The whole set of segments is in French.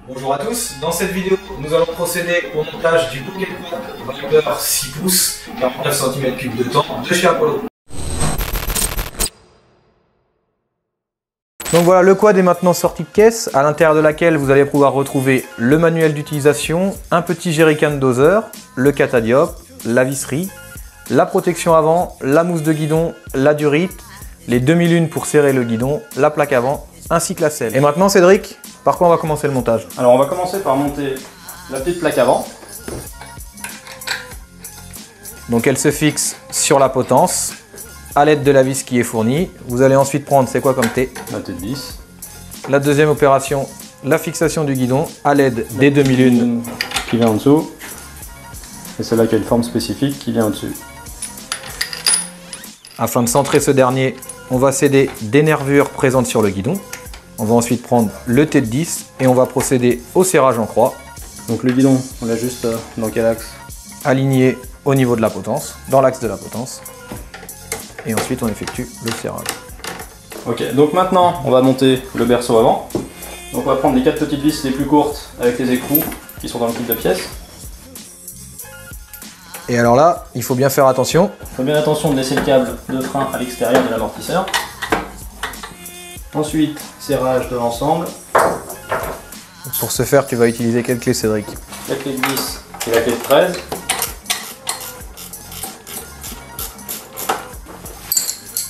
Bonjour à tous, dans cette vidéo nous allons procéder au montage du Pocket Quad Viper 6 pouces 49 cm3 de temps de chez Apollo. Donc voilà, le quad est maintenant sorti de caisse, à l'intérieur de laquelle vous allez pouvoir retrouver le manuel d'utilisation, un petit jerrycan doseur, le catadiop, la visserie, la protection avant, la mousse de guidon, la durite, les demi-lunes pour serrer le guidon, la plaque avant, ainsi que la selle. Et maintenant Cédric, par quoi on va commencer le montage? Alors on va commencer par monter la petite plaque avant. Donc elle se fixe sur la potence, à l'aide de la vis qui est fournie. Vous allez ensuite prendre, c'est quoi comme T? La tête de vis. La deuxième opération, la fixation du guidon à l'aide des demi-lunes qui vient en dessous. Et celle-là qui a une forme spécifique qui vient au-dessus. Afin de centrer ce dernier, on va s'aider des nervures présentes sur le guidon. On va ensuite prendre le T de 10 et on va procéder au serrage en croix. Donc le guidon, on l'ajuste dans quel axe? Aligné au niveau de la potence, dans l'axe de la potence. Et ensuite on effectue le serrage. Ok, donc maintenant on va monter le berceau avant. Donc on va prendre les 4 petites vis les plus courtes avec les écrous qui sont dans le kit de pièces. Et alors là, il faut bien faire attention. Il faut bien attention de laisser le câble de frein à l'extérieur de l'amortisseur. Ensuite, serrage de l'ensemble. Pour ce faire, tu vas utiliser quelle clé, Cédric? La clé de 10 et la clé de 13.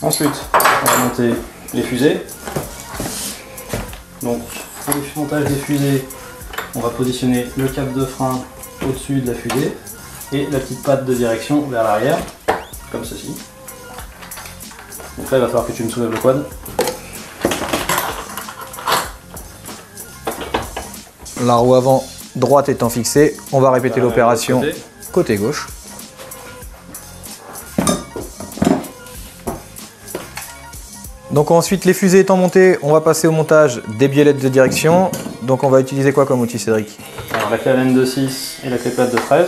Ensuite, on va monter les fusées. Donc, pour le montage des fusées, on va positionner le câble de frein au-dessus de la fusée et la petite patte de direction vers l'arrière, comme ceci. Donc là, il va falloir que tu me soulèves le quad. La roue avant droite étant fixée, on va répéter l'opération côté gauche. Donc ensuite, les fusées étant montées, on va passer au montage des biellettes de direction. Donc on va utiliser quoi comme outil, Cédric? Alors la clé Allen de 6 et la clé plate de 13.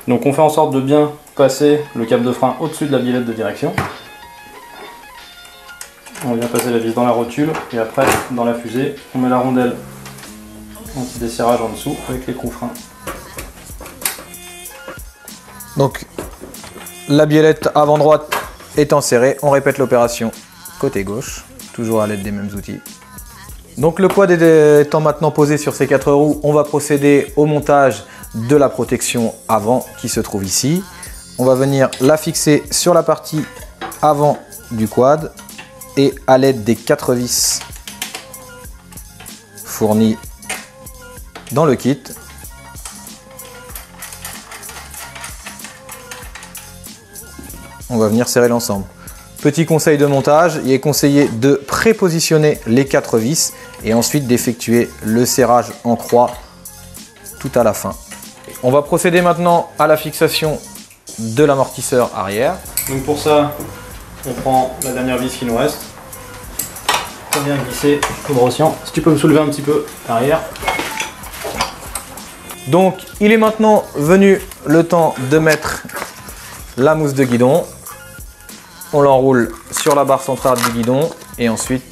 Donc on fait en sorte de bien passer le câble de frein au-dessus de la biellette de direction. On vient passer la vis dans la rotule et après dans la fusée, on met la rondelle anti-desserrage en dessous avec l'écrou frein. Donc la biellette avant droite étant serrée, on répète l'opération côté gauche, toujours à l'aide des mêmes outils. Donc le quad étant maintenant posé sur ces 4 roues, on va procéder au montage de la protection avant qui se trouve ici. On va venir la fixer sur la partie avant du quad et à l'aide des 4 vis fournies dans le kit, on va venir serrer l'ensemble. Petit conseil de montage, il est conseillé de prépositionner les 4 vis et ensuite d'effectuer le serrage en croix tout à la fin. On va procéder maintenant à la fixation de l'amortisseur arrière. Donc pour ça, on prend la dernière vis qui nous reste. On vient glisser le brossian. Si tu peux me soulever un petit peu arrière. Donc il est maintenant venu le temps de mettre la mousse de guidon. On l'enroule sur la barre centrale du guidon et ensuite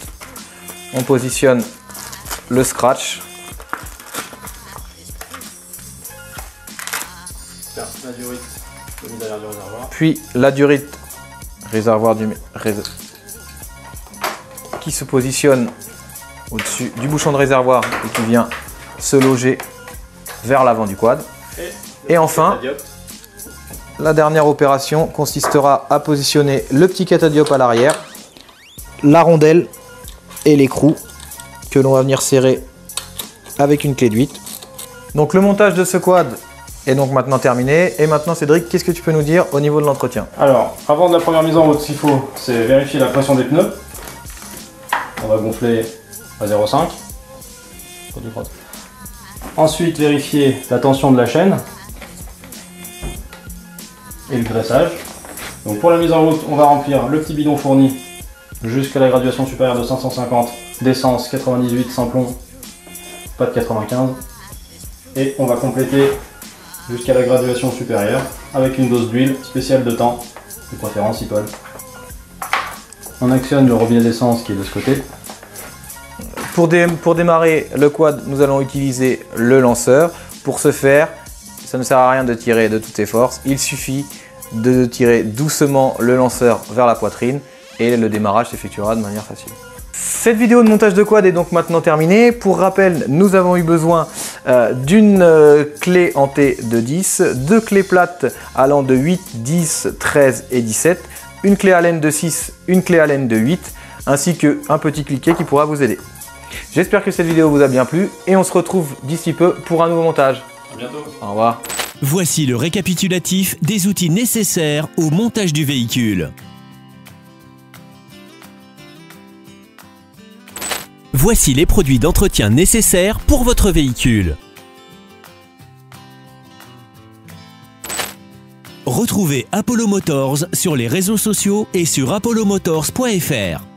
on positionne le scratch. La durite derrière du réservoir. Puis la durite réservoir qui se positionne au-dessus du bouchon de réservoir et qui vient se loger vers l'avant du quad. Et enfin, la dernière opération consistera à positionner le petit catadiop à l'arrière, la rondelle et l'écrou que l'on va venir serrer avec une clé de 8. Donc le montage de ce quad est donc maintenant terminé. Et maintenant Cédric, qu'est-ce que tu peux nous dire au niveau de l'entretien? Alors, avant de la première mise en route, ce qu'il faut, c'est vérifier la pression des pneus. On va gonfler à 0,5. Ensuite, vérifier la tension de la chaîne et le graissage. Donc pour la mise en route, on va remplir le petit bidon fourni jusqu'à la graduation supérieure de 550 d'essence 98 sans plomb, pas de 95. Et on va compléter jusqu'à la graduation supérieure avec une dose d'huile spéciale de temps, de préférence Ipol. On actionne le robinet d'essence qui est de ce côté. Pour démarrer le quad, nous allons utiliser le lanceur. Pour ce faire, ça ne sert à rien de tirer de toutes tes forces. Il suffit de tirer doucement le lanceur vers la poitrine et le démarrage s'effectuera de manière facile. Cette vidéo de montage de quad est donc maintenant terminée. Pour rappel, nous avons eu besoin d'une clé en T de 10, deux clés plates allant de 8, 10, 13 et 17, une clé Allen de 6, une clé Allen de 8, ainsi qu'un petit cliquet qui pourra vous aider. J'espère que cette vidéo vous a bien plu et on se retrouve d'ici peu pour un nouveau montage. À bientôt. Au revoir. Voici le récapitulatif des outils nécessaires au montage du véhicule. Voici les produits d'entretien nécessaires pour votre véhicule. Retrouvez Apollo Motors sur les réseaux sociaux et sur apollomotors.fr.